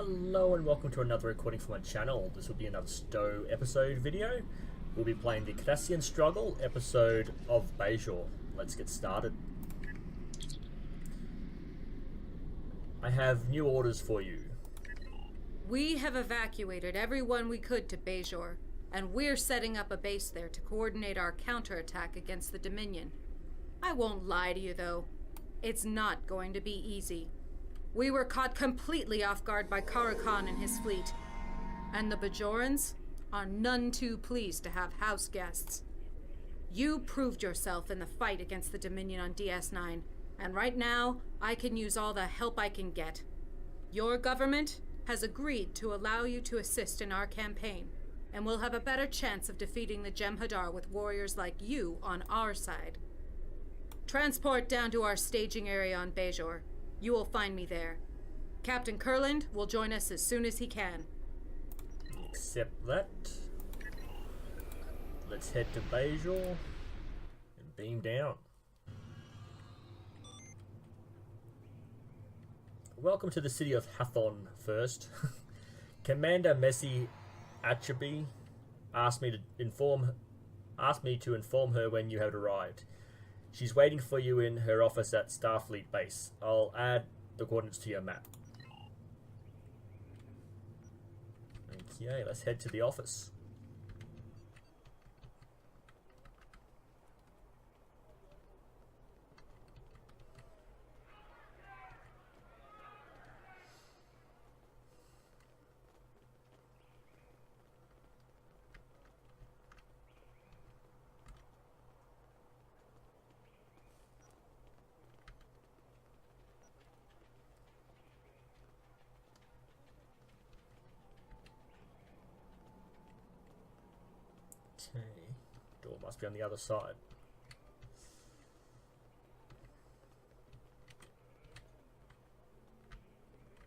Hello and welcome to another recording from my channel. This will be another STO episode video. We'll be playing the Cardassian Struggle episode of Bajor. Let's get started. I have new orders for you. We have evacuated everyone we could to Bajor, and we're setting up a base there to coordinate our counterattack against the Dominion. I won't lie to you though, it's not going to be easy. We were caught completely off guard by Karakan and his fleet, and the Bajorans are none too pleased to have house guests. You proved yourself in the fight against the Dominion on DS9, and right now, I can use all the help I can get. Your government has agreed to allow you to assist in our campaign, and we'll have a better chance of defeating the jem'hadar with warriors like you on our side. Transport down to our staging area on Bajor. You will find me there. Captain Kurland will join us as soon as he can. Accept that. Let's head to Bajor and beam down. Welcome to the city of Hathon first. Commander Messi Achabi asked me to inform her when you had arrived. She's waiting for you in her office at Starfleet Base. I'll add the coordinates to your map. Okay, let's head to the office. Okay, door must be on the other side.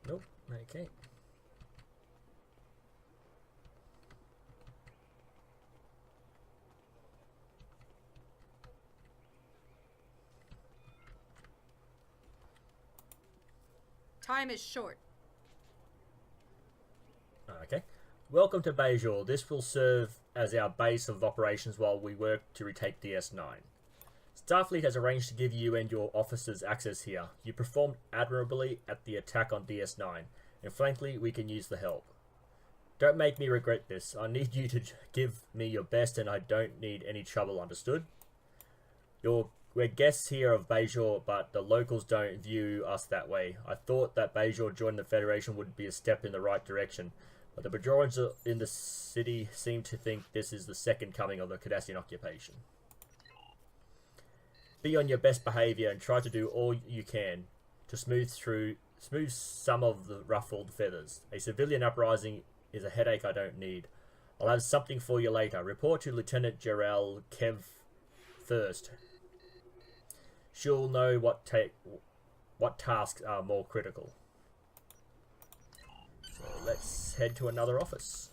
Nope, okay. Time is short. Okay. Welcome to Bajor. This will serve as our base of operations while we work to retake DS9. Starfleet has arranged to give you and your officers access here. You performed admirably at the attack on DS9, and frankly, we can use the help. Don't make me regret this. I need you to give me your best, and I don't need any trouble, understood? We're guests here of Bajor, but the locals don't view us that way. I thought that Bajor joining the Federation would be a step in the right direction, but the Bajorans in the city seem to think this is the second coming of the Cardassian occupation. Be on your best behaviour and try to do all you can to smooth some of the ruffled feathers. A civilian uprising is a headache I don't need. I'll have something for you later. Report to Lieutenant General Kev first. She'll know what tasks are more critical. So let's head to another office.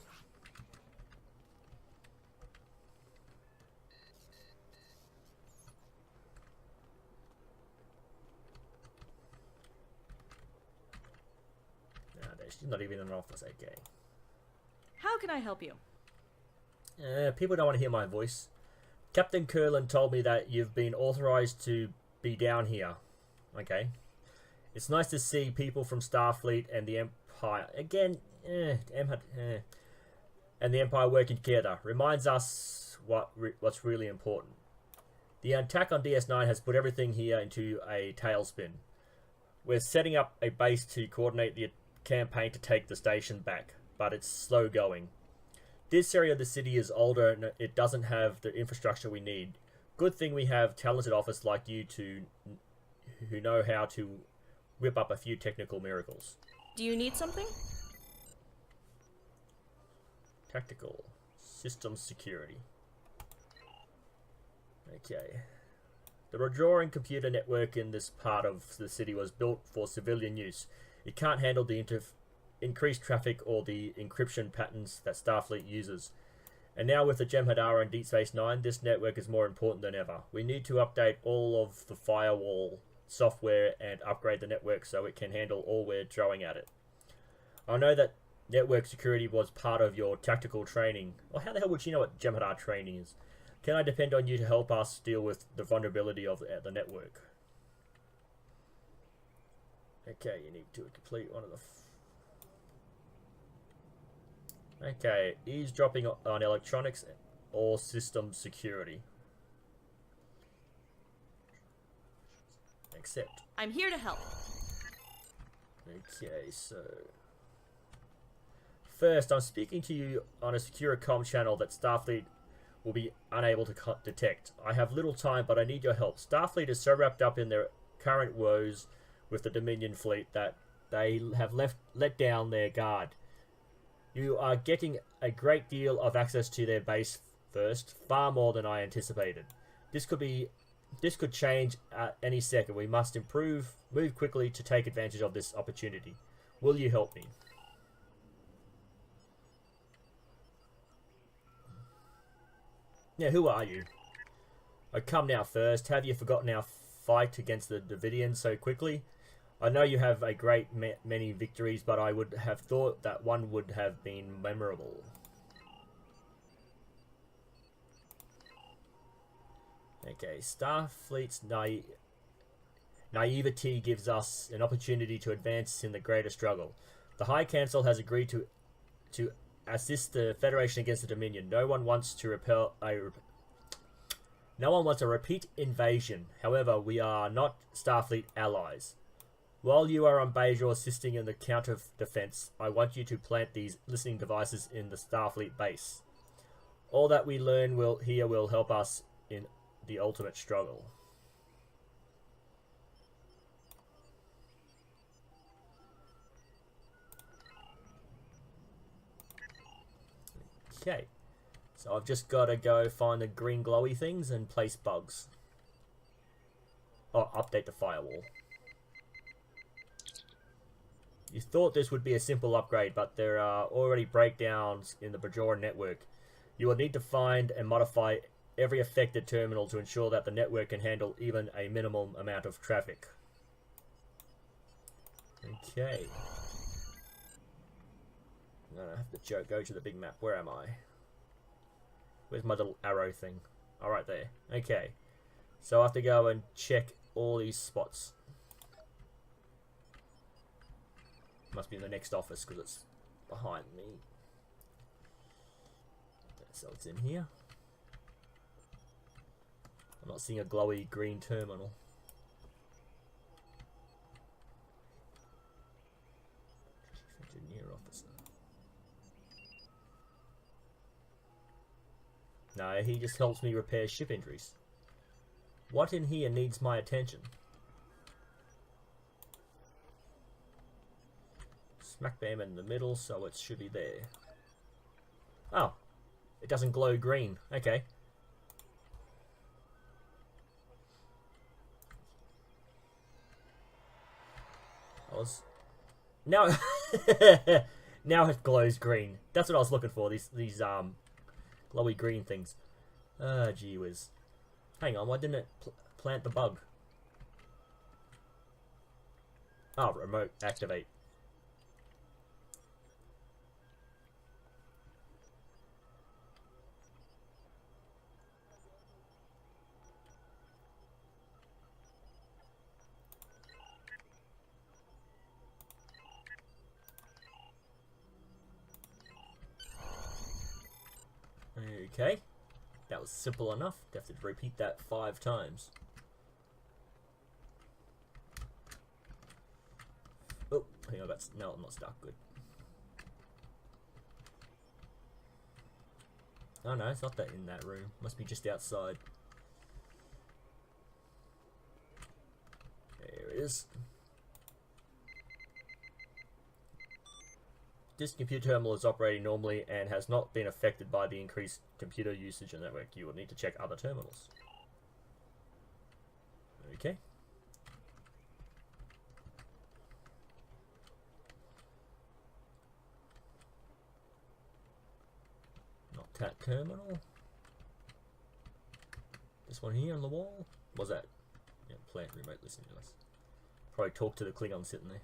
No, she's not even in an office, okay. How can I help you? People don't want to hear my voice. Captain Kurland told me that you've been authorized to be down here. Okay. It's nice to see people from Starfleet and the Empire again. And the Empire working together reminds us what's really important. The attack on DS9 has put everything here into a tailspin. We're setting up a base to coordinate the campaign to take the station back, but it's slow going. This area of the city is older and it doesn't have the infrastructure we need. Good thing we have talented officers like you who know how to whip up a few technical miracles. Do you need something? Tactical. Systems security. Okay. The Bajoran computer network in this part of the city was built for civilian use. It can't handle the increased traffic or the encryption patterns that Starfleet uses. And now with the jem'hadar and Deep Space Nine, this network is more important than ever. We need to update all of the firewall software and upgrade the network so it can handle all we're throwing at it. I know that network security was part of your tactical training. Well, how the hell would she know what jem'hadar training is? Can I depend on you to help us deal with the vulnerability of the network? Okay, you need to complete one of the... Okay, eavesdropping on electronics or system security. Accept. I'm here to help. Okay, so... First, I'm speaking to you on a secure comm channel that Starfleet will be unable to detect. I have little time, but I need your help. Starfleet is so wrapped up in their current woes with the Dominion fleet that they have let down their guard. You are getting a great deal of access to their base first, far more than I anticipated. This could change at any second. We must move quickly to take advantage of this opportunity. Will you help me? Now, who are you? I come now first. Have you forgotten our fight against the Davidians so quickly? I know you have a great many victories, but I would have thought that one would have been memorable. Okay, Starfleet's naivety gives us an opportunity to advance in the greater struggle. The High Council has agreed to assist the Federation against the Dominion. No one wants a repeat invasion. However, we are not Starfleet allies. While you are on Bajor assisting in the counter-defense, I want you to plant these listening devices in the Starfleet base. All that we learn here will help us in the ultimate struggle. Okay, so I've just got to go find the green glowy things and place bugs. Oh, update the firewall. You thought this would be a simple upgrade, but there are already breakdowns in the Bajor network. You will need to find and modify every affected terminal to ensure that the network can handle even a minimum amount of traffic. Okay. I'm gonna have to go to the big map. Where am I? Where's my little arrow thing? Oh, right there. Okay. So I have to go and check all these spots. Must be in the next office because it's behind me. So it's in here. I'm not seeing a glowy green terminal. Chief Engineer Officer. No, he just helps me repair ship injuries. What in here needs my attention? Smack bam in the middle, so it should be there. Oh, it doesn't glow green. Okay. Now, now it glows green. That's what I was looking for. These glowy green things. Ah, gee whiz. Hang on, why didn't it plant the bug? Oh, remote activate. Okay, that was simple enough. Have to repeat that 5 times. Oh, hang on, no, I'm not stuck. Good. Oh no, it's not that in that room. Must be just outside. There it is. This computer terminal is operating normally and has not been affected by the increased computer usage in the network. You will need to check other terminals. Okay. Not that terminal. This one here on the wall. What's that? Yeah, plant remote listening device. Probably talk to the Klingon sitting there.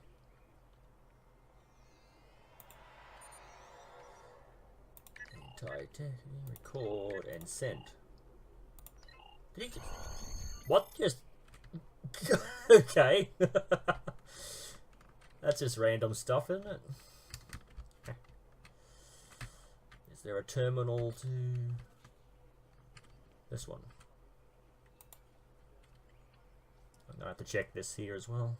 Record and send. Did he just... What? Just... Okay. That's just random stuff, isn't it? Is there a terminal to... This one? I'm gonna have to check this here as well.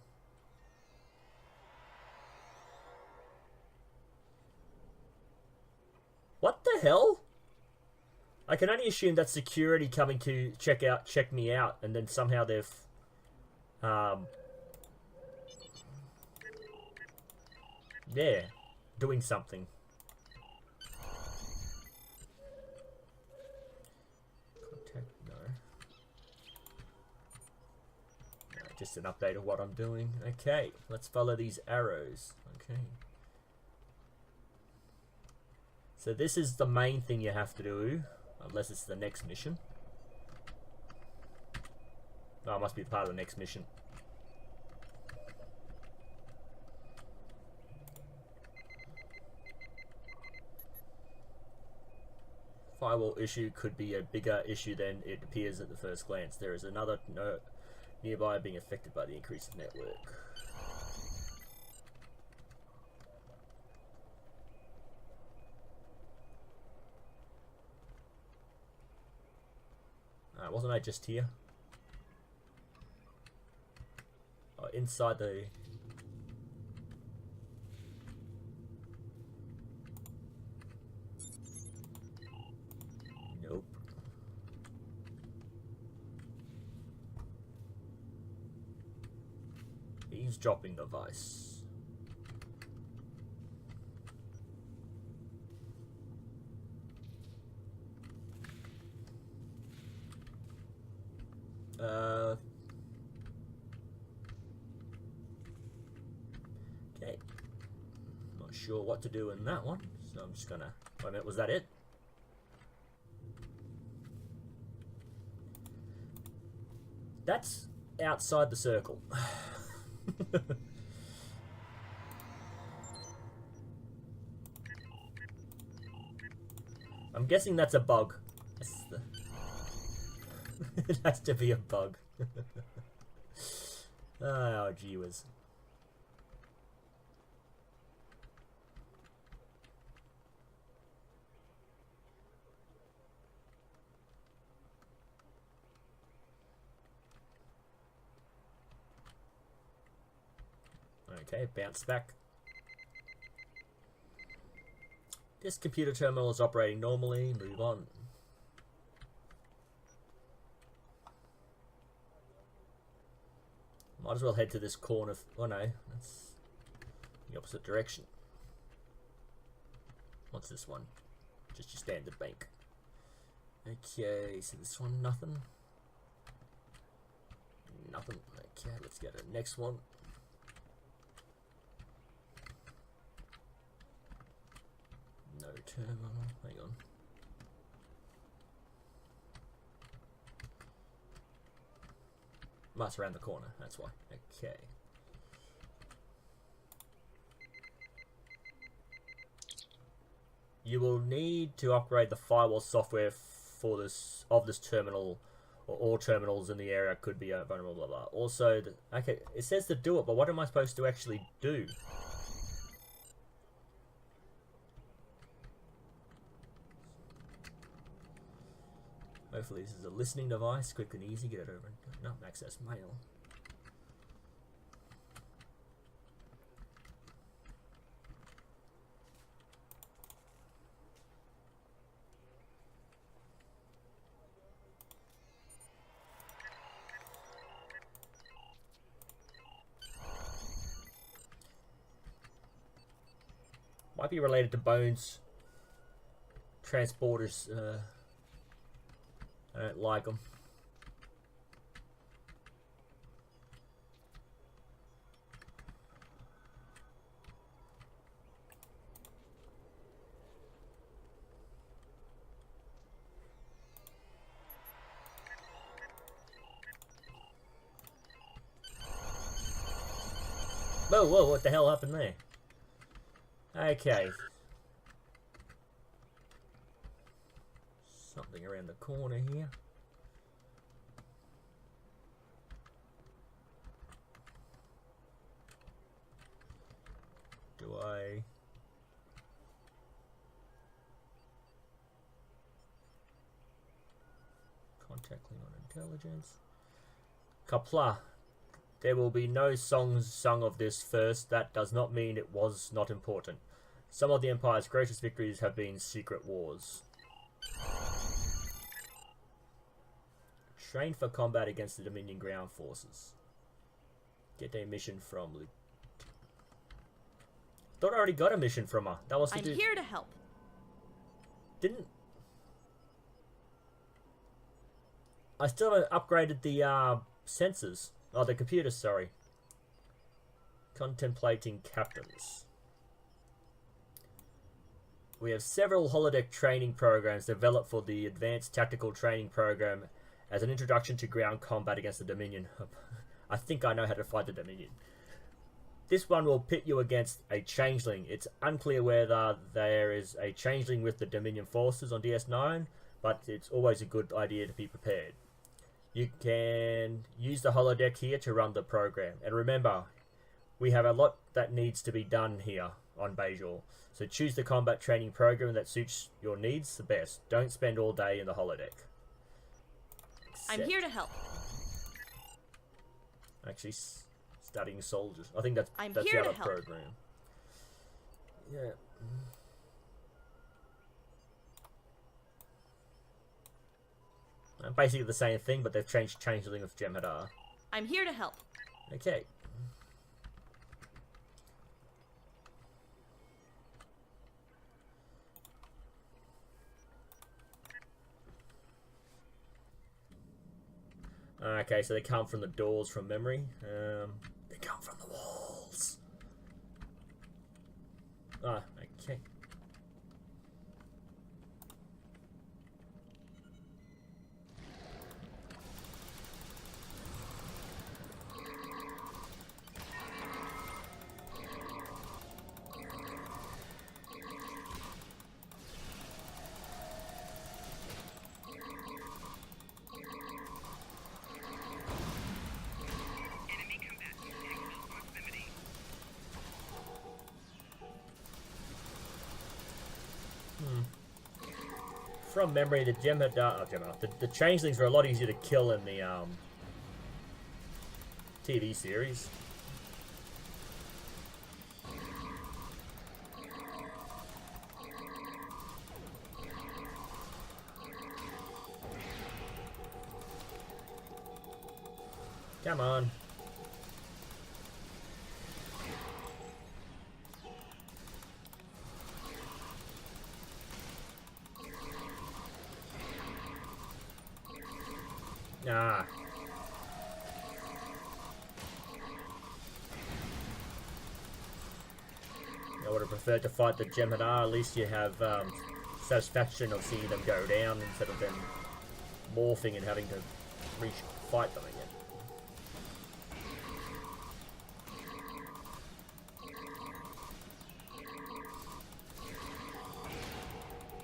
What the hell? I can only assume that's security coming to check me out, and then somehow they've, yeah, doing something. Contact, no. No, just an update of what I'm doing. Okay, let's follow these arrows. Okay. So this is the main thing you have to do, unless it's the next mission. No, it must be part of the next mission. Firewall issue could be a bigger issue than it appears at the first glance. There is another node nearby being affected by the increased network. Wasn't I just here? Oh, inside the... Nope. Eavesdropping device. Okay. Not sure what to do in that one, so I'm just gonna... Wait a minute, was that it? That's outside the circle. I'm guessing that's a bug. That's the... It has to be a bug. Oh, gee whiz. Okay, bounce back. This computer terminal is operating normally. Move on. Might as well head to this corner. Oh no, that's the opposite direction. What's this one? Just your standard bank. Okay, so this one, nothing. Nothing. Okay, let's go to the next one. No terminal. Hang on. That's around the corner, that's why. Okay. You will need to upgrade the firewall software for this terminal, or all terminals in the area could be vulnerable, blah blah. Also, okay, it says to do it, but what am I supposed to actually do? Hopefully this is a listening device, quick and easy, get it over. No, access mail. Might be related to bones. Transporters, I don't like them. Whoa, whoa, what the hell happened there? Okay. Something around the corner here. Do I... Contact Klingon intelligence. Coupler. There will be no songs sung of this first. That does not mean it was not important. Some of the Empire's greatest victories have been secret wars. Train for combat against the Dominion ground forces. Get a mission from Luke. Thought I already got a mission from her. That was to I'm do... here to help. Didn't... I still haven't upgraded the sensors. Oh, the computers, sorry. Contemplating captains. We have several holodeck training programs developed for the Advanced Tactical Training Program as an introduction to ground combat against the Dominion. I think I know how to fight the Dominion. This one will pit you against a changeling. It's unclear whether there is a changeling with the Dominion forces on DS9, but it's always a good idea to be prepared. You can use the holodeck here to run the program. And remember, we have a lot that needs to be done here on Bajor. So choose the combat training program that suits your needs the best. Don't spend all day in the holodeck. I'm here to help. Actually, studying soldiers. I think that's the here to other help. program. Yeah. Basically the same thing, but they've changed changeling with jem'hadar. I'm here to help. Okay. Okay, so they come from the doors from memory. They come from the walls. Ah, okay. From memory, the jem'hadar, the changelings are a lot easier to kill in the TV series. Come on. Ah. I would have preferred to fight the jem'hadar. At least you have satisfaction of seeing them go down instead of them morphing and having to fight them again.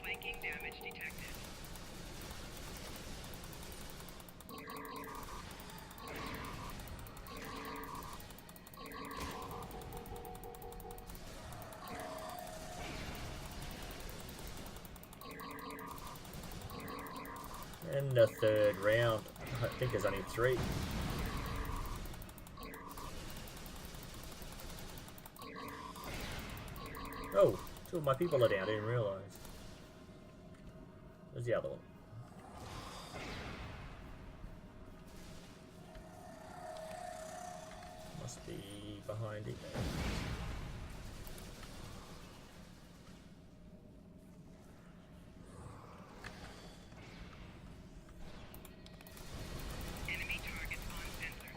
Flanking damage detected. And the third round. I think there's only 3. Oh, 2 of my people are down. I didn't realise. Where's the other one? Must be behind it. Enemy targets on sensor.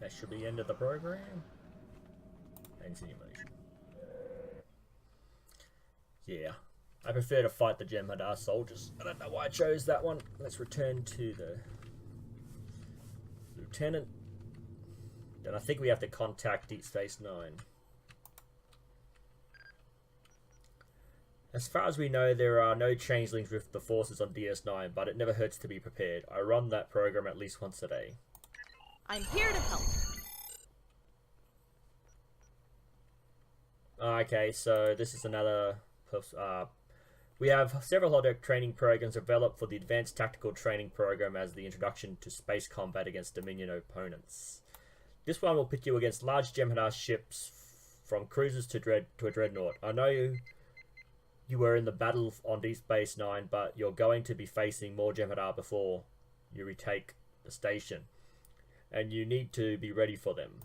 That should be the end of the program. And simulation. Yeah. I prefer to fight the jem'hadar soldiers. I don't know why I chose that one. Let's return to the lieutenant. Then I think we have to contact Deep Space Nine. As far as we know, there are no changelings with the forces on DS9, but it never hurts to be prepared. I run that program at least once a day. I'm here to help. Okay, so this is another... we have several holodeck training programs developed for the Advanced Tactical Training Program as the introduction to space combat against Dominion opponents. This one will pit you against large jem'hadar ships from cruisers to a dreadnought. I know you were in the battle on Deep Space Nine, but you're going to be facing more jem'hadar before you retake the station, and you need to be ready for them.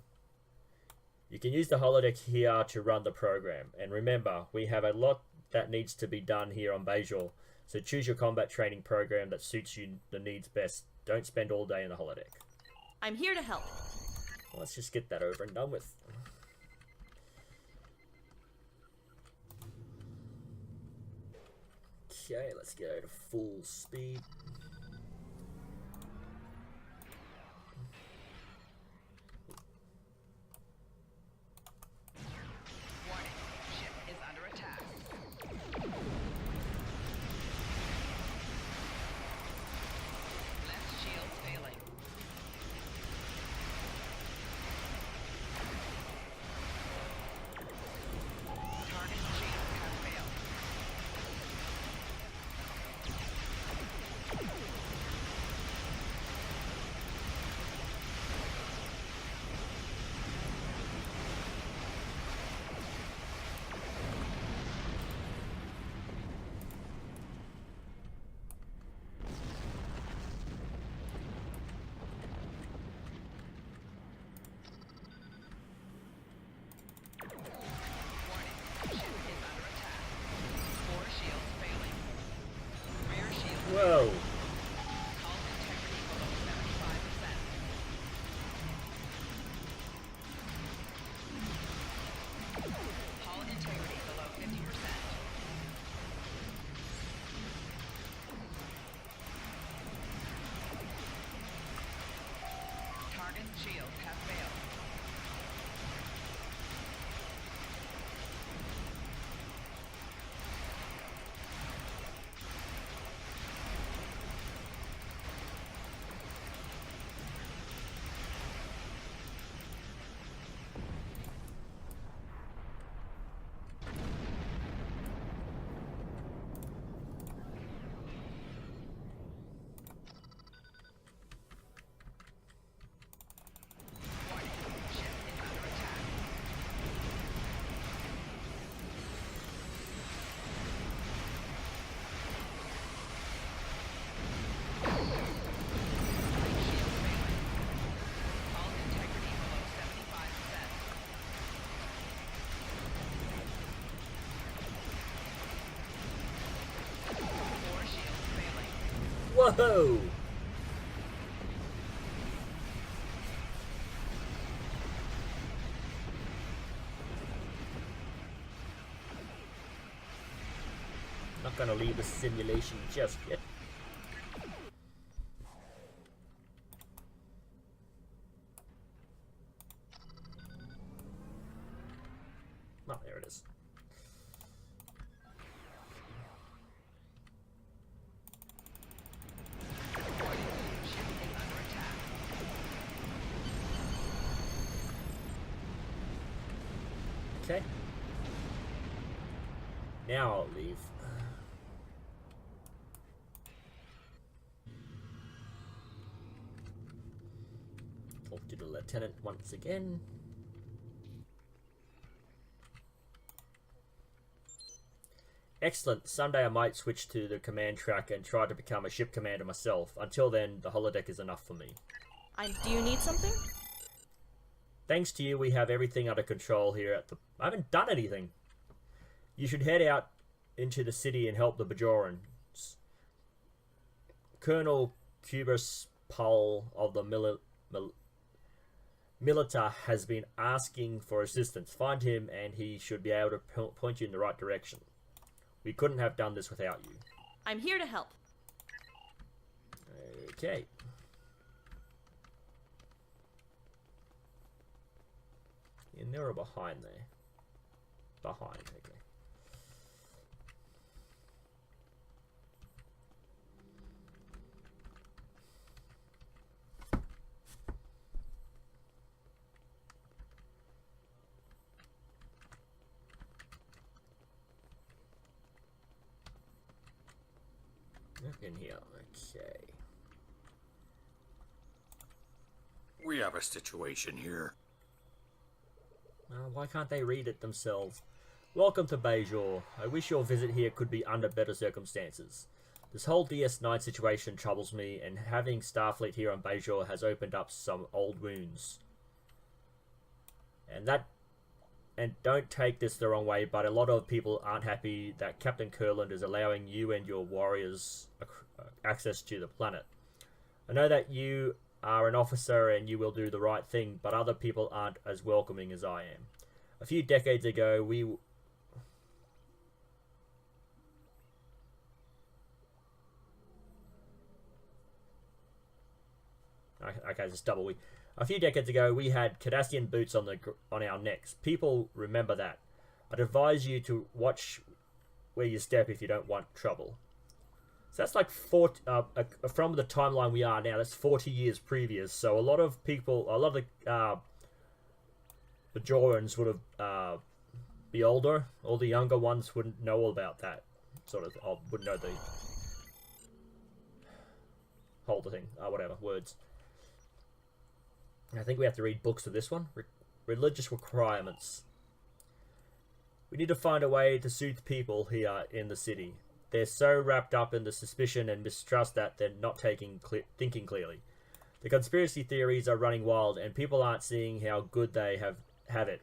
You can use the holodeck here to run the program, and remember, we have a lot that needs to be done here on Bajor, so choose your combat training program that suits you the needs best. Don't spend all day in the holodeck. I'm here to help. Let's just get that over and done with. Okay, let's go to full speed. Warning, ship is under attack. Left shield failing. Target shield has failed. Warning, ship is under attack. Core shields failing. Rear shield Whoa! hull integrity below 75%. Hull integrity below 50%. Target shields have failed. Warning, ship is under attack. Shield failing. Hull integrity below 75%. Core shields failing. Whoa! Not gonna leave the simulation just yet. Oh, there it is. Warning, ship is under attack. Okay. Now I'll leave. Talk to the lieutenant once again. Excellent. Someday I might switch to the command track and try to become a ship commander myself. Until then, the holodeck is enough for me. Do you need something? Thanks to you, we have everything under control here at the... I haven't done anything. You should head out into the city and help the Bajorans. Colonel Cubus Pol of the Milita has been asking for assistance. Find him and he should be able to point you in the right direction. We couldn't have done this without you. I'm here to help. Okay. In there or behind there? Behind, okay. In here, okay. We have a situation here. Why can't they read it themselves? Welcome to Bajor. I wish your visit here could be under better circumstances. This whole DS9 situation troubles me, and having Starfleet here on Bajor has opened up some old wounds. And don't take this the wrong way, but a lot of people aren't happy that Captain Kurland is allowing you and your warriors access to the planet. I know that you are an officer and you will do the right thing, but other people aren't as welcoming as I am. A few decades ago, Okay, just double we. A few decades ago, we had Cardassian boots on our necks. People remember that. I'd advise you to watch where you step if you don't want trouble. So that's like from the timeline we are now. That's 40 years previous. So a lot of people, a lot of the Bajorans would have be older. All the younger ones wouldn't know all about that. Sort of, wouldn't know the whole thing. Whatever words. I think we have to read books for this one. Religious requirements. We need to find a way to soothe people here in the city. They're so wrapped up in the suspicion and mistrust that they're not thinking clearly. The conspiracy theories are running wild, and people aren't seeing how good they have it.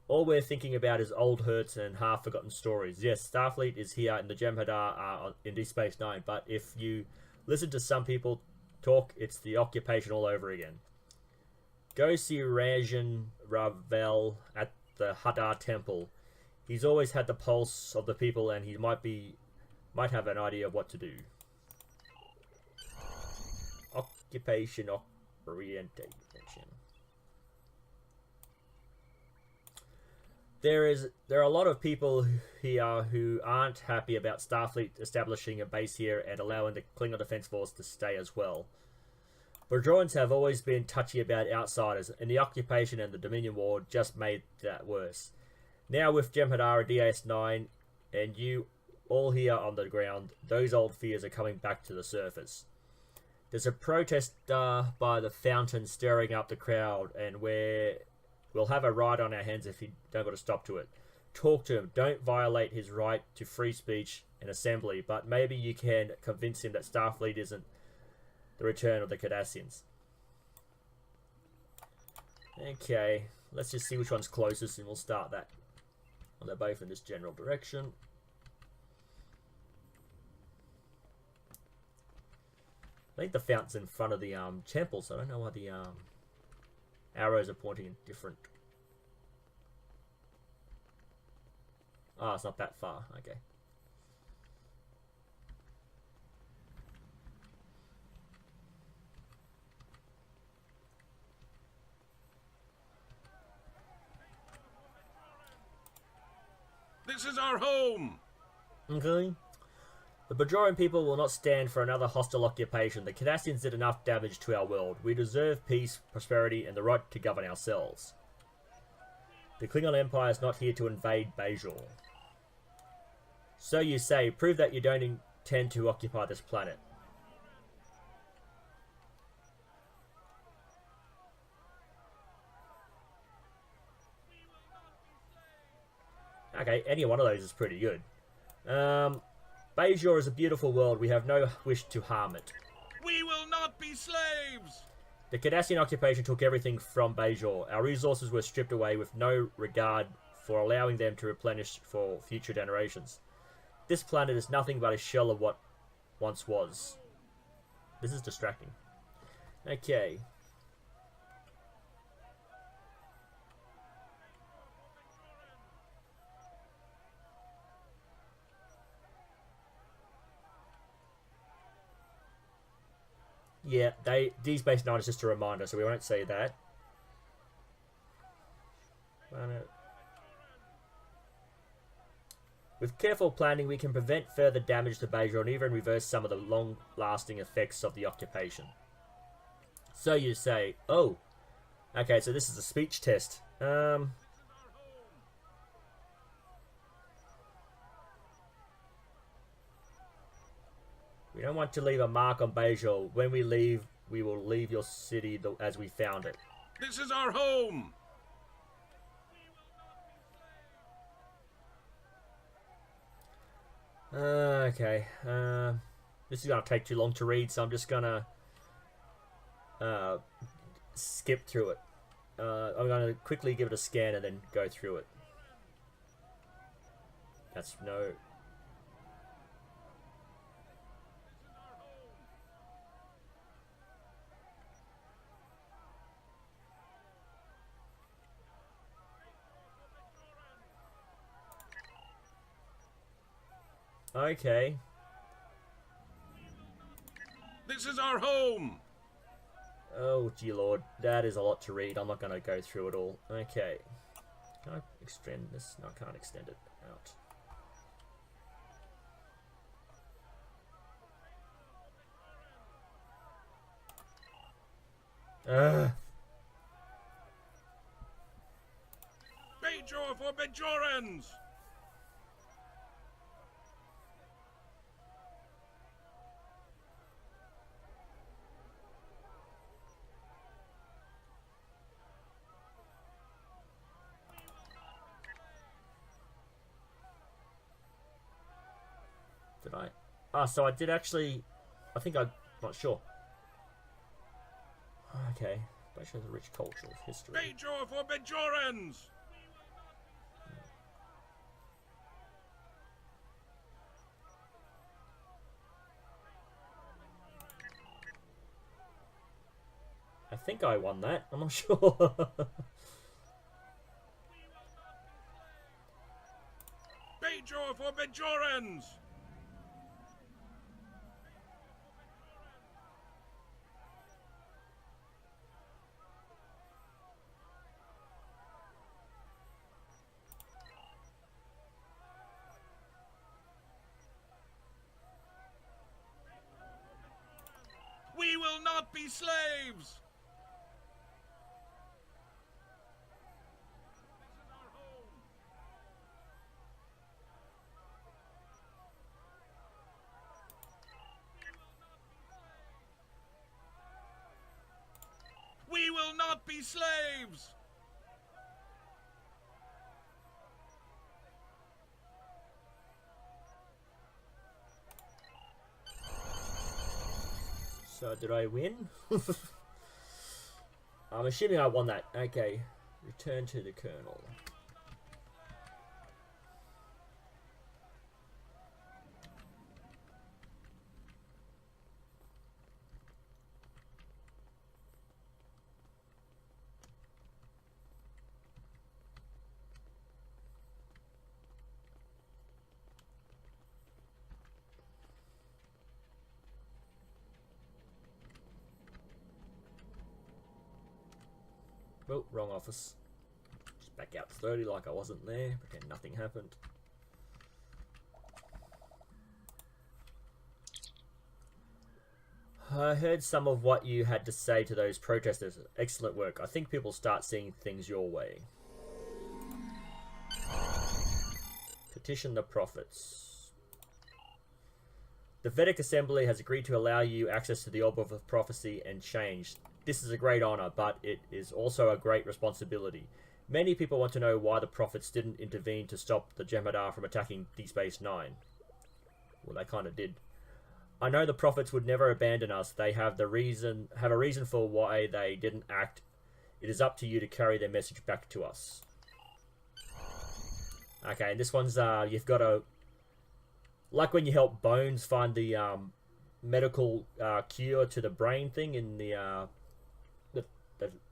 All we're thinking about is old hurts and half-forgotten stories. Yes, Starfleet is here in the jem'hadar in DS9, but if you listen to some people talk, it's the occupation all over again. Go see Rajan Ravel at the Hadar Temple. He's always had the pulse of the people, and he might have an idea of what to do. Occupation orientation. There are a lot of people here who aren't happy about Starfleet establishing a base here and allowing the Klingon Defense Force to stay as well. Bajorans have always been touchy about outsiders, and the occupation and the Dominion War just made that worse. Now with jem'hadar and DS9, and you all here on the ground, those old fears are coming back to the surface. There's a protester by the fountain stirring up the crowd, and we'll have a riot on our hands if you don't put a stop to it. Talk to him. Don't violate his right to free speech and assembly, but maybe you can convince him that Starfleet isn't the return of the Cardassians. Okay, let's just see which one's closest and we'll start that. Well, they're both in this general direction. I think the fountain's in front of the temple, so I don't know why the arrows are pointing in different. Oh, it's not that far. Okay. This is our home! Okay. The Bajoran people will not stand for another hostile occupation. The Cardassians did enough damage to our world. We deserve peace, prosperity, and the right to govern ourselves. The Klingon Empire is not here to invade Bajor. So you say, prove that you don't intend to occupy this planet. Okay, any one of those is pretty good. Bajor is a beautiful world. We have no wish to harm it. We will not be slaves! The Cardassian occupation took everything from Bajor. Our resources were stripped away with no regard for allowing them to replenish for future generations. This planet is nothing but a shell of what once was. This is distracting. Okay. Yeah, DS9 is just a reminder, so we won't say that. With careful planning, we can prevent further damage to Bajor and even reverse some of the long-lasting effects of the occupation. So you say, oh, okay, so this is a speech test. We don't want to leave a mark on Bajor. When we leave, we will leave your city as we found it. This is our home! Okay. This is going to take too long to read, so I'm just going to skip through it. I'm going to quickly give it a scan and then go through it. That's no... Okay. This is our home! Oh, gee lord. That is a lot to read. I'm not going to go through it all. Okay. Can I extend this? No, I can't extend it out. Bajor for Bajorans! Did I? Ah, so I did actually... I think I'm not sure. Okay. Bajor has a rich cultural history. Bajor for Bajorans! I think I won that. I'm not sure. Bajor for Bajorans! We will not be slaves! We will not be slaves! So, did I win? I'm assuming I won that. Okay. Return to the Colonel. Oh, wrong office. Just back out to 30 like I wasn't there. Pretend nothing happened. I heard some of what you had to say to those protesters. Excellent work. I think people start seeing things your way. Petition the prophets. The Vedic Assembly has agreed to allow you access to the Orb of Prophecy and Change. This is a great honor, but it is also a great responsibility. Many people want to know why the prophets didn't intervene to stop the jem'hadar from attacking DS9. Well, they kind of did. I know the prophets would never abandon us. They have a reason for why they didn't act. It is up to you to carry their message back to us. Okay, and this one's you've got to, like when you help Bones find the medical cure to the brain thing in the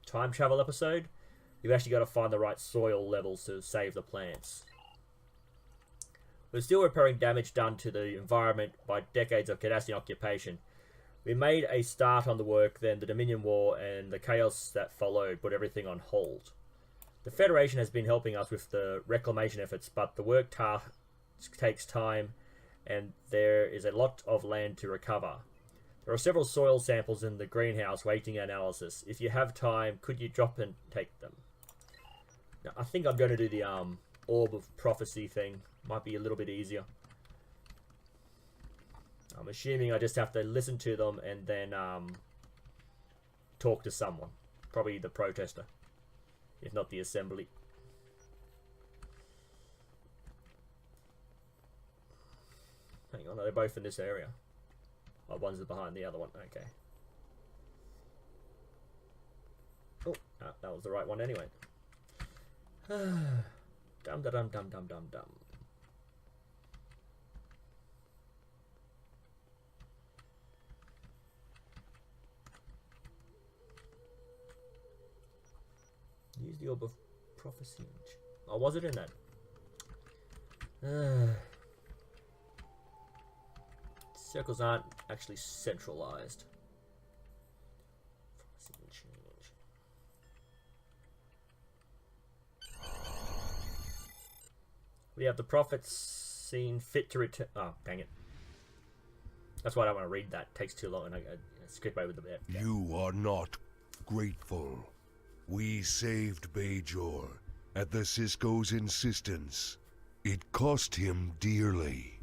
time travel episode. You've actually got to find the right soil levels to save the plants. We're still repairing damage done to the environment by decades of Cardassian occupation. We made a start on the work, then the Dominion War and the chaos that followed put everything on hold. The Federation has been helping us with the reclamation efforts, but the work task takes time and there is a lot of land to recover. There are several soil samples in the greenhouse waiting analysis. If you have time, could you drop and take them? Now, I think I'm going to do the Orb of Prophecy thing. Might be a little bit easier. I'm assuming I just have to listen to them and then talk to someone. Probably the protester, if not the assembly. Hang on, are they both in this area? Oh, one's behind the other one. Okay. Oh, that was the right one anyway. Dum da dum dum dum dum dum. Use the Orb of Prophecy. Oh, was it in that? Circles aren't actually centralized. We have the prophets seen fit to return. Oh, dang it. That's why I don't want to read that. It takes too long and I skip over the bit. You are not grateful. We saved Bajor at the Cisco's insistence. It cost him dearly.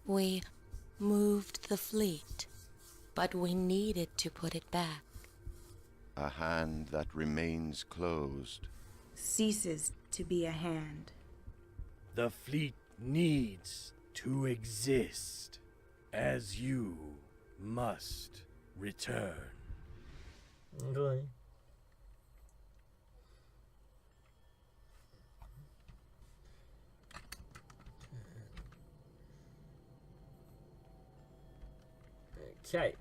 We moved the fleet, but we needed to put it back. A hand that remains closed ceases to be a hand. The fleet needs to exist, as you must return. Okay. Okay.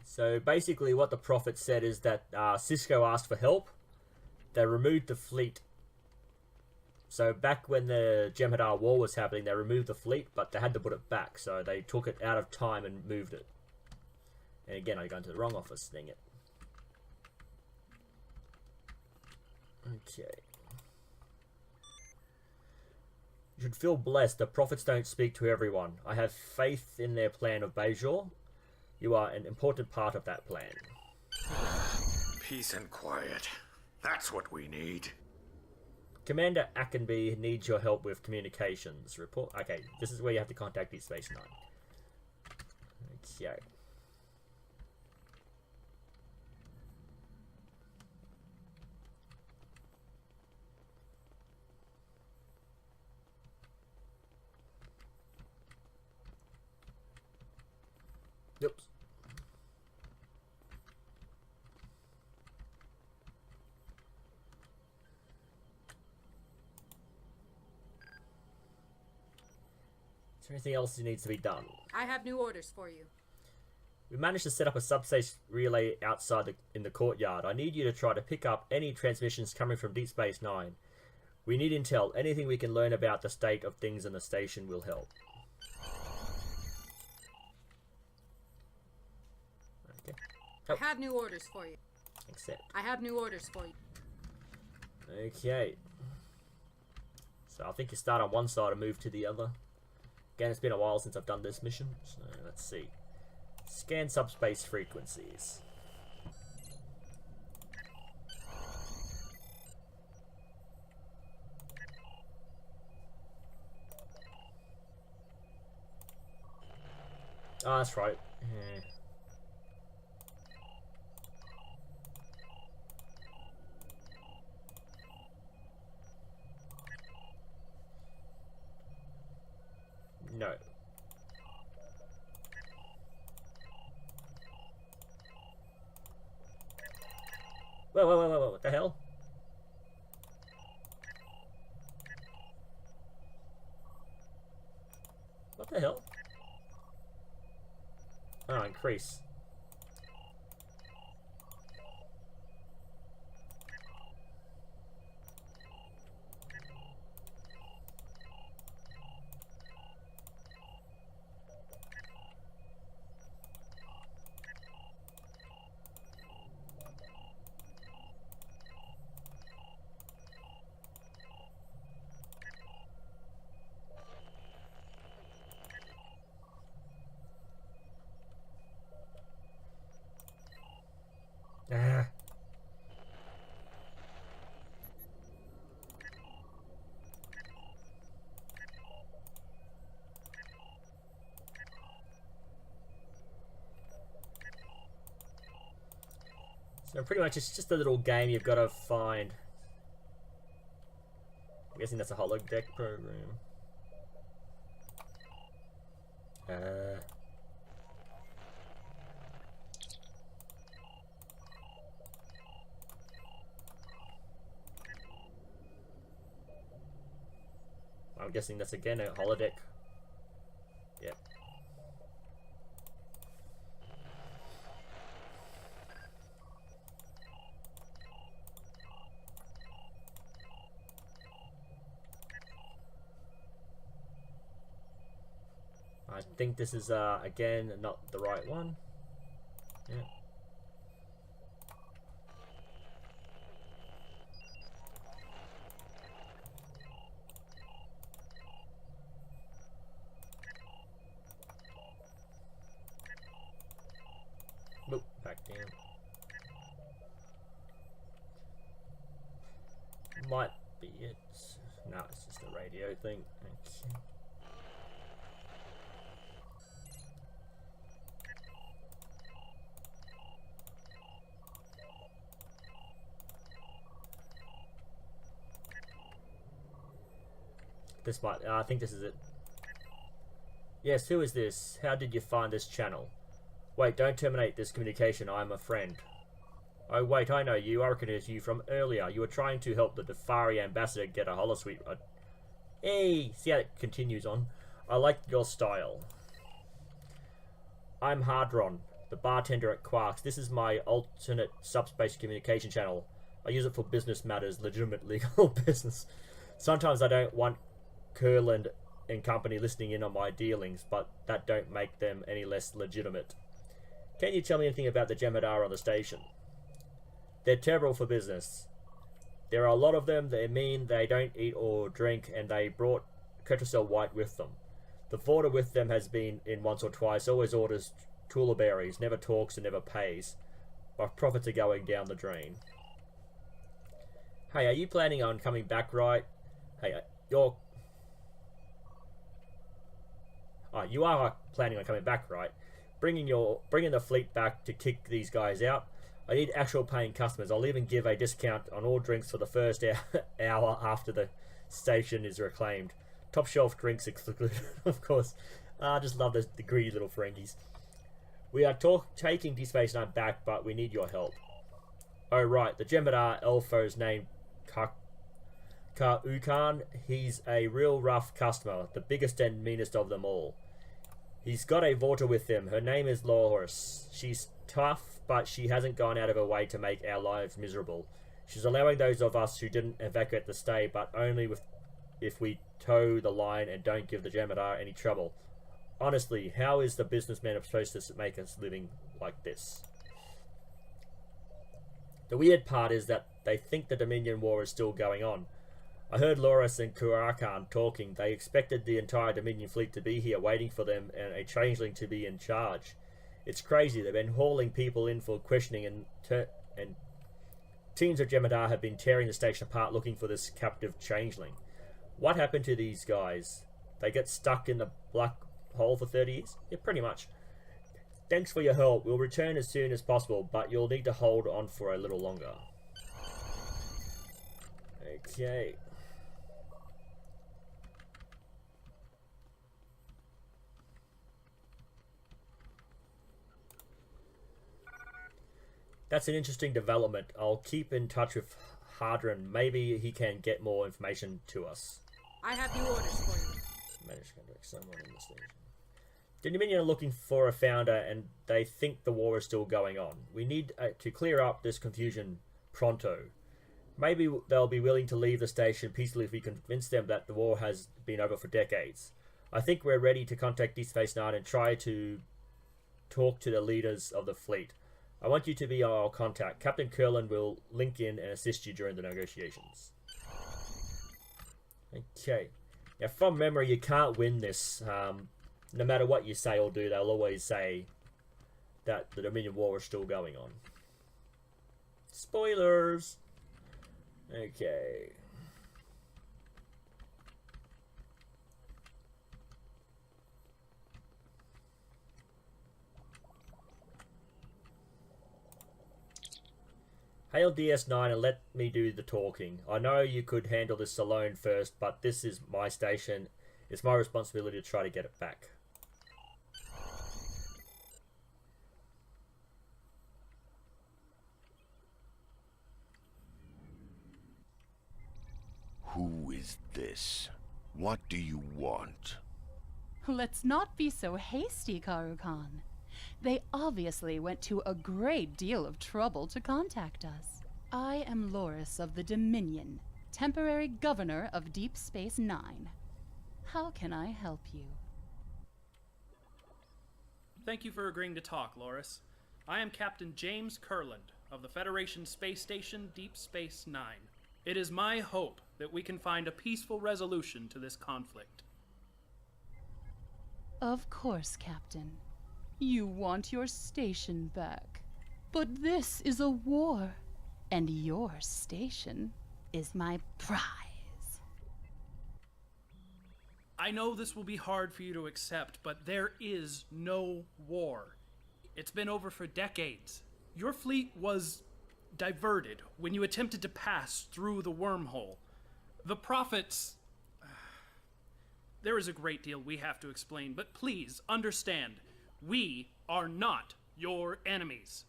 So basically what the prophet said is that Cisco asked for help. They removed the fleet. So back when the Jem'hadar war was happening, they removed the fleet, but they had to put it back. So they took it out of time and moved it. And again, I go into the wrong office, dang it. Okay. You should feel blessed. The prophets don't speak to everyone. I have faith in their plan of Bajor. You are an important part of that plan. Peace and quiet. That's what we need. Commander Ackenby needs your help with communications. Report. Okay, this is where you have to contact Deep Space Nine. Okay. Oops. Is there anything else that needs to be done? I have new orders for you. We managed to set up a substation relay outside in the courtyard. I need you to try to pick up any transmissions coming from Deep Space Nine. We need intel. Anything we can learn about the state of things in the station will help. Okay. Oh. I have new orders for you. Accept. I have new orders for you. Okay. So I think you start on one side and move to the other. Again, it's been a while since I've done this mission, so let's see. Scan subspace frequencies. Ah, that's right. Yeah. No. Whoa, what the hell? What the hell? Oh, increase. And pretty much it's just a little game you've got to find. I'm guessing that's a holodeck program. I'm guessing that's again a holodeck. Yep. I think this is again not the right one. Yeah. Boop, back down. Might be it. No, it's just a radio thing. Okay. This might, I think this is it. Yes, who is this? How did you find this channel? Wait, don't terminate this communication, I'm a friend. Oh wait, I know you, I recognized you from earlier. You were trying to help the Defari ambassador get a holosuite. Hey, see how it continues on? I like your style. I'm Hardron, the bartender at Quark's. This is my alternate subspace communication channel. I use it for business matters, legitimate legal business. Sometimes I don't want Kurland and company listening in on my dealings, but that don't make them any less legitimate. Can you tell me anything about the jem'hadar on the station? They're terrible for business. There are a lot of them. They mean they don't eat or drink, and they brought Ketracel White with them. The Vorder with them has been in once or twice, always orders berries, never talks and never pays. My profits are going down the drain. Hey, are you planning on coming back, right? Hey, you are planning on coming back, right? Bringing the fleet back to kick these guys out. I need actual paying customers. I'll even give a discount on all drinks for the first hour after the station is reclaimed. Top shelf drinks excluded, of course. I just love the greedy little Ferengies. We are taking DS9 back, but we need your help. Oh right, the jem'hadar Elfo's named Ka'ukan. He's a real rough customer, the biggest and meanest of them all. He's got a Vorta with him. Her name is Loris. She's tough, but she hasn't gone out of her way to make our lives miserable. She's allowing those of us who didn't evacuate to stay, but only if we toe the line and don't give the jem'hadar any trouble. Honestly, how is the businessman supposed to make us living like this? The weird part is that they think the Dominion War is still going on. I heard Loris and Kurakan talking. They expected the entire Dominion fleet to be here waiting for them and a changeling to be in charge. It's crazy. They've been hauling people in for questioning and teams of jem'hadar have been tearing the station apart looking for this captive changeling. What happened to these guys? They get stuck in the black hole for 30 years? Yeah, pretty much. Thanks for your help. We'll return as soon as possible, but you'll need to hold on for a little longer. Okay. That's an interesting development. I'll keep in touch with Hardron. Maybe he can get more information to us. I have the orders for you. Managed to contact someone in the station. The Dominion are looking for a founder and they think the war is still going on. We need to clear up this confusion pronto. Maybe they'll be willing to leave the station peacefully if we convince them that the war has been over for decades. I think we're ready to contact DS9 and try to talk to the leaders of the fleet. I want you to be our contact. Captain Kurland will link in and assist you during the negotiations. Okay. Now, from memory, you can't win this. No matter what you say or do, they'll always say that the Dominion War is still going on. Spoilers! Okay. Hail DS9 and let me do the talking. I know you could handle this alone first, but this is my station. It's my responsibility to try to get it back. Who is this? What do you want? Let's not be so hasty, Karu-Khan. They obviously went to a great deal of trouble to contact us. I am Loris of the Dominion, temporary governor of Deep Space 9. How can I help you? Thank you for agreeing to talk, Loris. I am Captain James Kurland of the Federation Space Station Deep Space 9. It is my hope that we can find a peaceful resolution to this conflict. Of course, Captain. You want your station back. But this is a war, and your station is my prize. I know this will be hard for you to accept, but there is no war. It's been over for decades. Your fleet was diverted when you attempted to pass through the wormhole. The Prophets... There is a great deal we have to explain, but please understand, we are not your enemies.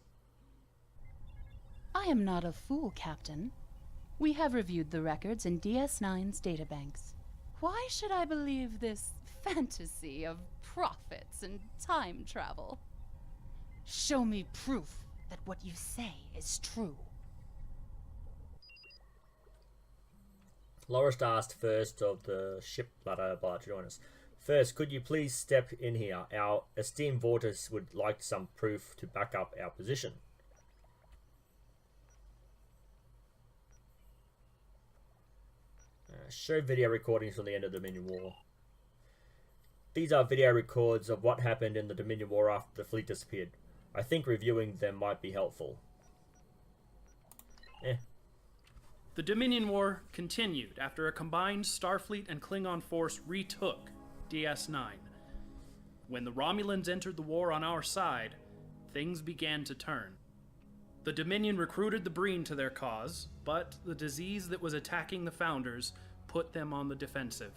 I am not a fool, Captain. We have reviewed the records in DS9's databanks. Why should I believe this fantasy of prophets and time travel? Show me proof that what you say is true. Loris asked first of the ship ladder bar to join us. First, could you please step in here? Our esteemed Vortis would like some proof to back up our position. Show video recordings from the end of the Dominion War. These are video records of what happened in the Dominion War after the fleet disappeared. I think reviewing them might be helpful. The Dominion War continued after a combined Starfleet and Klingon force retook DS9. When the Romulans entered the war on our side, things began to turn. The Dominion recruited the Breen to their cause, but the disease that was attacking the Founders put them on the defensive.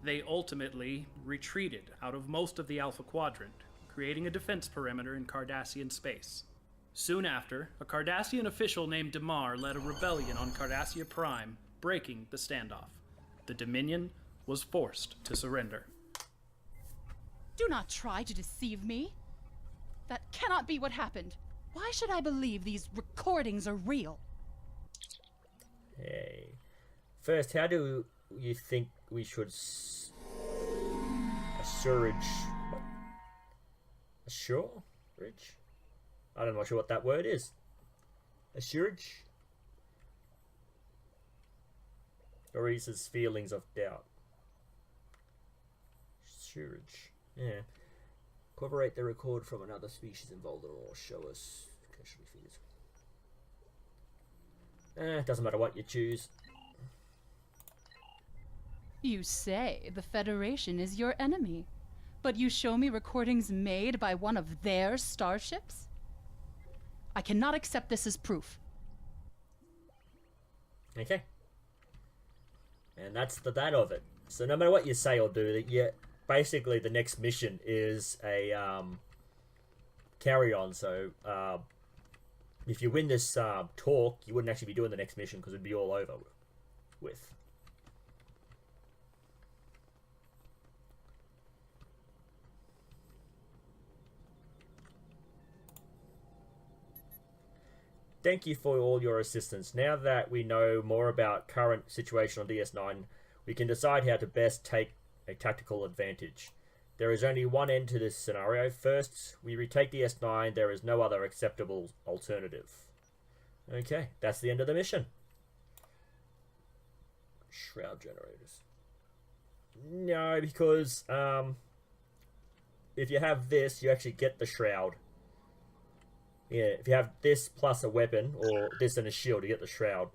They ultimately retreated out of most of the Alpha Quadrant, creating a defense perimeter in Cardassian space. Soon after, a Cardassian official named Damar led a rebellion on Cardassia Prime, breaking the standoff. The Dominion was forced to surrender. Do not try to deceive me. That cannot be what happened. Why should I believe these recordings are real? Hey. First, how do you think we should assuage? What? Assure? Rich? I'm not sure what that word is. Assurage? Or his feelings of doubt. Assurage. Yeah. Corroborate the record from another species involved or show us occasionally figures. Doesn't matter what you choose. You say the Federation is your enemy, but you show me recordings made by one of their starships? I cannot accept this as proof. Okay. And that's that of it. So no matter what you say or do, basically the next mission is a carry-on. So if you win this talk, you wouldn't actually be doing the next mission because it'd be all over with. Thank you for all your assistance. Now that we know more about current situation on DS9, we can decide how to best take a tactical advantage. There is only one end to this scenario. First, we retake DS9. There is no other acceptable alternative. Okay, that's the end of the mission. Shroud generators. No, because if you have this, you actually get the shroud. Yeah, if you have this plus a weapon, or this and a shield, you get the shroud.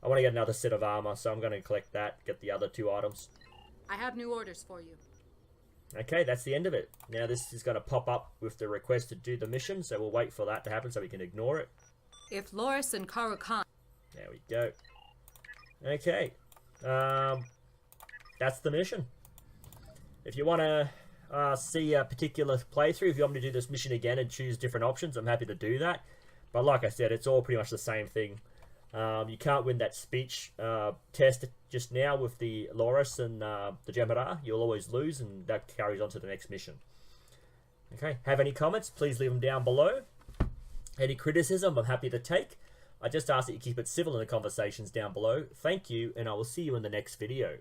I want to get another set of armor, so I'm going to collect that, get the other 2 items. I have new orders for you. Okay, that's the end of it. Now this is going to pop up with the request to do the mission, so we'll wait for that to happen so we can ignore it. If Loris and Karukan... There we go. Okay. That's the mission. If you want to see a particular playthrough, if you want me to do this mission again and choose different options, I'm happy to do that. But like I said, it's all pretty much the same thing. You can't win that speech test just now with the Loris and the jem'hadar. You'll always lose, and that carries on to the next mission. Okay, have any comments? Please leave them down below. Any criticism, I'm happy to take. I just ask that you keep it civil in the conversations down below. Thank you, and I will see you in the next video.